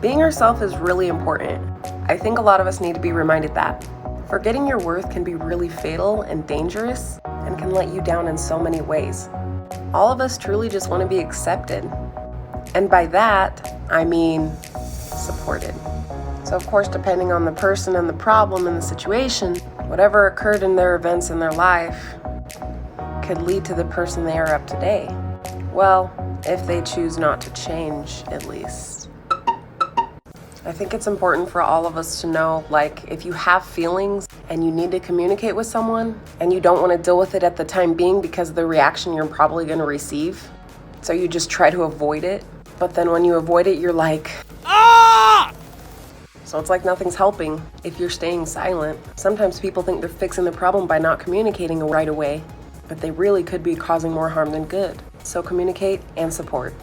Being yourself is really important. I think a lot of us need to be reminded that. Forgetting your worth can be really fatal and dangerous and can let you down in so many ways. All of us truly just want to be accepted. And by that, I mean supported. So of course, depending on the person and the problem and the situation, whatever occurred in their events in their life could lead to the person they are up today. Well, if they choose not to change, at least. I think it's important for all of us to know, like, if you have feelings and you need to communicate with someone and you don't want to deal with it at the time being because of the reaction you're probably going to receive, so you just try to avoid it, but then when you avoid it, you're like, ah! So it's like nothing's helping if you're staying silent. Sometimes people think they're fixing the problem by not communicating right away, but they really could be causing more harm than good. So communicate and support.